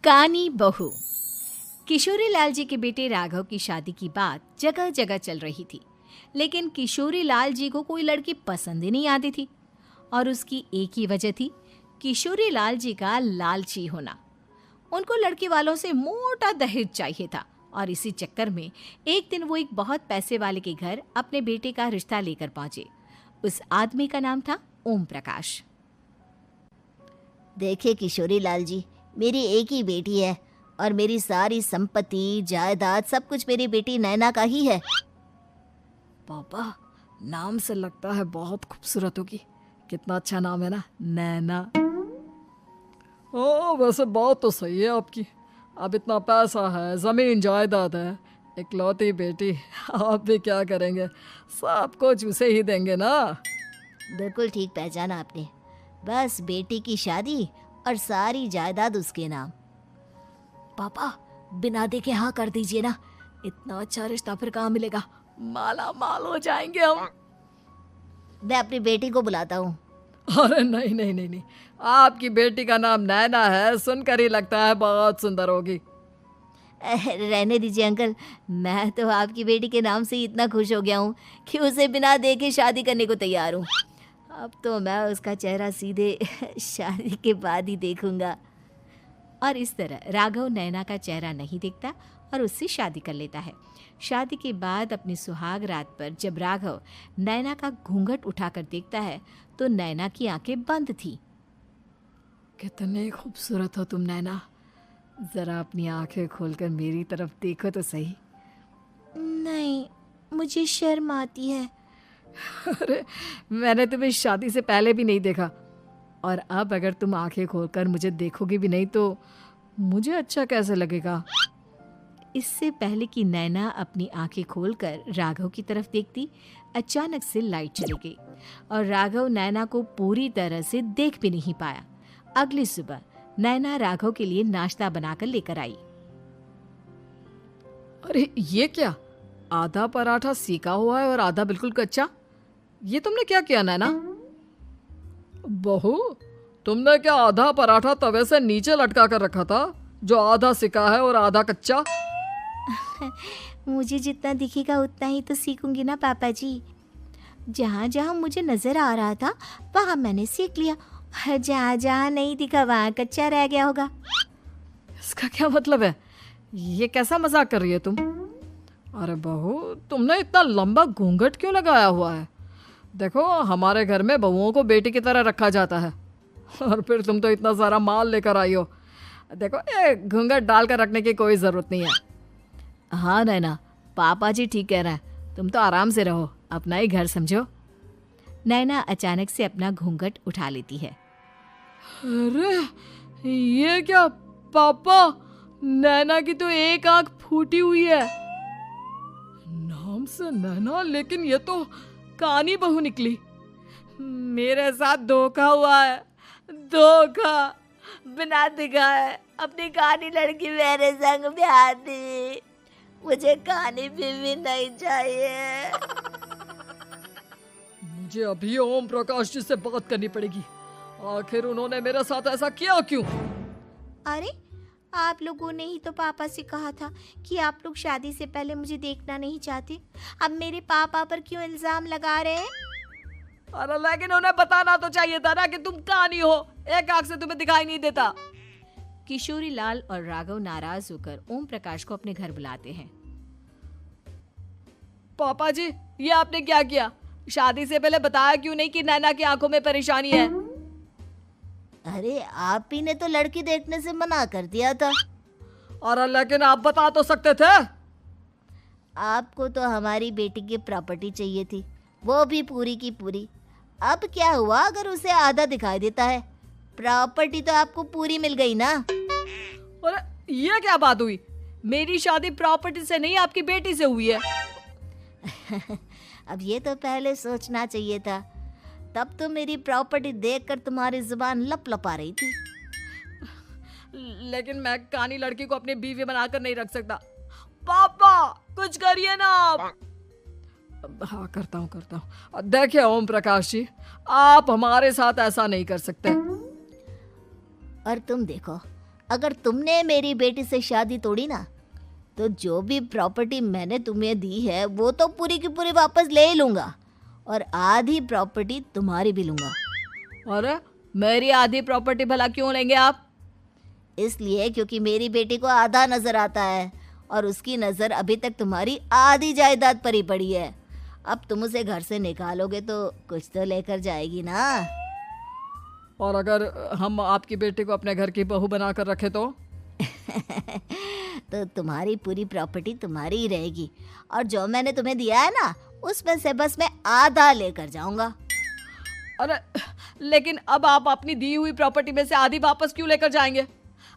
कानी बहू। किशोरी लाल जी के बेटे राघव की शादी की बात जगह जगह चल रही थी, लेकिन किशोरी लाल जी को कोई लड़की पसंद ही नहीं आती थी। और उसकी एक ही वजह थी, किशोरी लाल जी का लालची होना। उनको लड़की वालों से मोटा दहेज चाहिए था और इसी चक्कर में एक दिन वो एक बहुत पैसे वाले के घर अपने बेटे का रिश्ता लेकर पहुंचे। उस आदमी का नाम था ओम प्रकाश। देखिए किशोरी लाल जी, मेरी एक ही बेटी है और मेरी सारी संपत्ति जायदाद सब कुछ मेरी बेटी नैना का ही है। पापा, नाम से लगता है बहुत खूबसूरत होगी। कितना अच्छा नाम है ना, नैना। ओ, वैसे बात तो सही है आपकी। अब इतना पैसा है, जमीन जायदाद है, इकलौती बेटी, आप भी क्या करेंगे? सब कुछ उसे ही देंगे ना। बिल्कुल ठीक पहचाना आपने। बस बेटी की शादी और सारी जायदाद उसके नाम। पापा, बिना देखे हाँ कर दीजिए ना। इतना अच्छा रिश्ता फिर कहाँ मिलेगा? माला माल हो जाएंगे हम। मैं अपनी बेटी को बुलाता हूँ। अरे नहीं नहीं नहीं नहीं, आपकी बेटी का नाम नैना है, सुनकर ही लगता है बहुत सुंदर होगी। रहने दीजिए अंकल, मैं तो आपकी बेटी के नाम से ही इतना खुश हो गया हूँ कि उसे बिना देखे शादी करने को तैयार हूँ। अब तो मैं उसका चेहरा सीधे शादी के बाद ही देखूंगा। और इस तरह राघव नैना का चेहरा नहीं देखता और उससे शादी कर लेता है। शादी के बाद अपनी सुहाग रात पर जब राघव नैना का घूंघट उठाकर देखता है तो नैना की आंखें बंद थी। कितनी खूबसूरत हो तुम नैना, जरा अपनी आंखें खोलकर मेरी तरफ देखो तो सही। नहीं, मुझे शर्म आती है। अरे, मैंने तुम्हें शादी से पहले भी नहीं देखा, और अब अगर तुम आंखें खोलकर मुझे देखोगी भी नहीं तो मुझे अच्छा कैसे लगेगा? इससे पहले कि नैना अपनी आंखें खोलकर राघव की तरफ देखती, अचानक से लाइट चली गई और राघव नैना को पूरी तरह से देख भी नहीं पाया। अगली सुबह नैना राघव के लिए नाश्ता बनाकर लेकर आई। अरे ये क्या, आधा पराठा सीका हुआ है और आधा बिल्कुल कच्चा। ये तुमने क्या किया नैना? बहू, तुमने क्या आधा पराठा तवे से नीचे लटका कर रखा था, जो आधा सिका है और आधा कच्चा? मुझे जितना दिखेगा उतना ही तो सीखूंगी ना पापा जी। जहाँ जहाँ मुझे नजर आ रहा था वहाँ मैंने सीख लिया, जहाँ जहाँ नहीं दिखा वहाँ कच्चा रह गया होगा। इसका क्या मतलब है? ये कैसा मजाक कर रही है तुम? अरे बहू, तुमने इतना लंबा घूंघट क्यों लगाया हुआ है? देखो, हमारे घर में बहुओं को बेटी की तरह रखा जाता है, और फिर तुम तो इतना सारा माल लेकर आई हो। देखो, ये घूंघट डालकर रखने की कोई ज़रूरत नहीं है। हाँ नैना, पापा जी ठीक कह रहे हैं, तुम तो आराम से रहो, अपना ही घर समझो। नैना अचानक से अपना घूंघट उठा लेती है। अरे ये क्या पापा, नैना की तो एक आंख फूटी हुई है। नाम से नैना, लेकिन ये तो कानी बहू निकली। मेरे साथ धोखा हुआ है, धोखा। बिना दिखाए अपनी कानी लड़की मेरे संग ब्याह दी। मुझे कानी बीवी नहीं चाहिए। मुझे अभी ओम प्रकाश जी से बात करनी पड़ेगी। आखिर उन्होंने मेरे साथ ऐसा किया क्यों? अरे, आप लोगों ने ही तो पापा से कहा था कि आप लोग शादी से पहले मुझे देखना नहीं चाहते। अब मेरे पापा पर क्यों इल्जाम लगा रहे हैं? अरे लेकिन उन्हें बताना तो चाहिए था ना कि तुम कानी हो, एक आंख से तुम्हें दिखाई नहीं देता। किशोरी लाल और राघव नाराज होकर ओम प्रकाश को अपने घर बुलाते हैं। पापा जी, ये आपने क्या किया? शादी से पहले बताया क्यों नहीं कि नैना की आंखों में परेशानी है? अरे, आप ही ने तो लड़की देखने से मना कर दिया था। अरे लेकिन आप बता तो सकते थे। आपको तो हमारी बेटी की प्रॉपर्टी चाहिए थी, वो भी पूरी की पूरी। अब क्या हुआ अगर उसे आधा दिखाई देता है? प्रॉपर्टी तो आपको पूरी मिल गई ना। अरे ये क्या बात हुई? मेरी शादी प्रॉपर्टी से नहीं, आपकी बेटी से हुई है। अब ये तो पहले सोचना चाहिए था, तब तो मेरी प्रॉपर्टी देखकर तुम्हारी जुबान लप लपा रही थी। लेकिन मैं कानी लड़की को अपनी बीवी बनाकर नहीं रख सकता। पापा, कुछ करिए ना आप। हाँ, करता हूँ। देखिए ओम प्रकाश जी, आप हमारे साथ ऐसा नहीं कर सकते। और तुम देखो, अगर तुमने मेरी बेटी से शादी तोड़ी ना, तो जो भी प्रॉपर्टी मैंने तुम्हें दी है वो तो पूरी की पूरी वापस ले ही लूँगा, और आधी प्रॉपर्टी तुम्हारी भी लूँगा। अरे मेरी आधी प्रॉपर्टी भला क्यों लेंगे आप? इसलिए क्योंकि मेरी बेटी को आधा नज़र आता है और उसकी नज़र अभी तक तुम्हारी आधी जायदाद पर ही पड़ी है। अब तुम उसे घर से निकालोगे तो कुछ तो लेकर जाएगी ना। और अगर हम आपकी बेटी को अपने घर की बहू बना कर रखे तो? तो तुम्हारी पूरी प्रॉपर्टी तुम्हारी ही रहेगी, और जो मैंने तुम्हें दिया है ना, उसमें से बस मैं आधा लेकर जाऊंगा। अरे लेकिन अब आप अपनी दी हुई प्रॉपर्टी में से आधी वापस क्यों लेकर जाएंगे?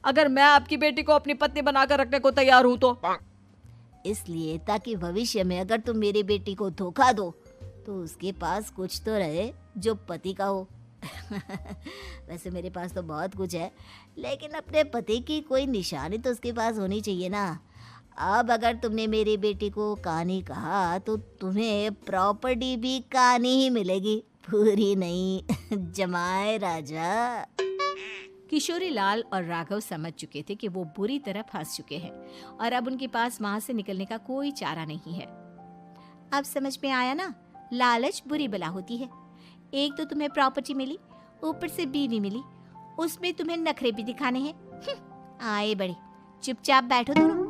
अगर मैं आपकी बेटी को अपनी पत्नी बनाकर रखने को तैयार हूं तो? इसलिए ताकि भविष्य में अगर तुम मेरी बेटी को धोखा दो तो उसके पास कुछ तो रहे जो पति का हो। वैसे मेरे पास तो बहुत कुछ है, लेकिन अपने पति की कोई निशानी तो उसके पास होनी चाहिए ना। अब अगर तुमने मेरी बेटी को कानी कहा तो तुम्हें प्रॉपर्टी भी कानी ही मिलेगी, पूरी नहीं। जमाए राजा। किशोरी लाल और राघव समझ चुके थे कि वो बुरी तरह फंस चुके हैं और अब उनके पास वहां से निकलने का कोई चारा नहीं है। अब समझ में आया ना, लालच बुरी बला होती है। एक तो तुम्हें प्रॉपर्टी मिली, ऊपर से बीवी मिली, उसमें तुम्हें नखरे भी दिखाने हैं। आए बड़े, चुपचाप बैठो दोनों।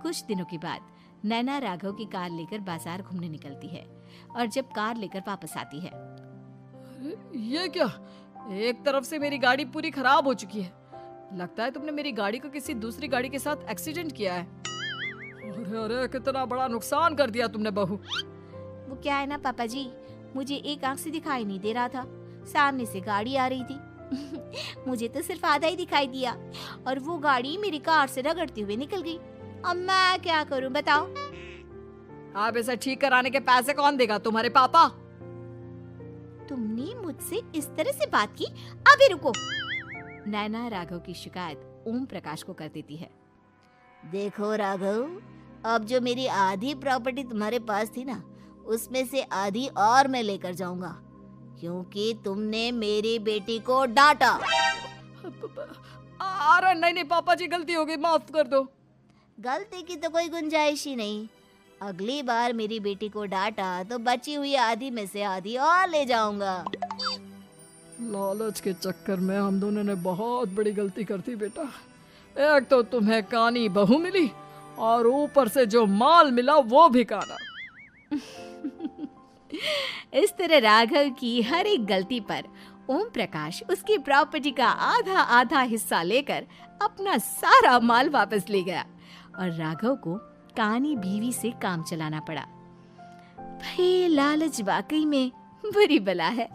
कुछ दिनों के बाद नैना राघव की कार लेकर बाजार घूमने निकलती है और जब कार लेकर वापस आती है, ये क्या? एक तरफ से मेरी गाड़ी पूरी खराब हो चुकी है। लगता है तुमने मेरी गाड़ी को किसी दूसरी गाड़ी के साथ एक्सीडेंट किया है। अरे अरे कितना बड़ा नुकसान कर दिया तुमने बहू। वो क्या है ना पापा जी, मुझे एक आंख से दिखाई नहीं दे रहा था, सामने से गाड़ी आ रही थी। मुझे तो सिर्फ आधा ही दिखाई दिया और वो गाड़ी मेरी कार से रगड़ते हुए निकल गई। अब मैं क्या करूं बताओ? आप इसे ठीक कराने के पैसे कौन देगा? तुम्हारे पापा। तुमने मुझसे इस तरह से बात की? अभी रुको। नैना राघव की शिकायत ओम प्रकाश को कर देती है। देखो राघव, अब जो मेरी आधी प्रॉपर्टी तुम्हारे पास थी ना, उसमें से आधी और मैं लेकर जाऊंगा, क्योंकि तुमने मेरी बेटी को डांटा। अरे नहीं नहीं पापा जी, गलती हो गई, माफ कर दो। गलती की तो कोई गुंजाइश ही नहीं। अगली बार मेरी बेटी को डांटा तो बची हुई आधी में से आधी और ले जाऊंगा। लालच के चक्कर में हम दोनों ने बहुत बड़ी गलती कर दी बेटा। एक तो तुम्हें कानी बहू मिली और ऊपर से जो माल मिला वो भी काना। इस तरह राघव की हर एक गलती पर ओम प्रकाश उसकी प्रॉपर्टी का आधा आधा हिस्सा लेकर अपना सारा माल वापस ले गया और राघव को कानी बीवी से काम चलाना पड़ा। भाई लालच वाकई में बुरी बला है।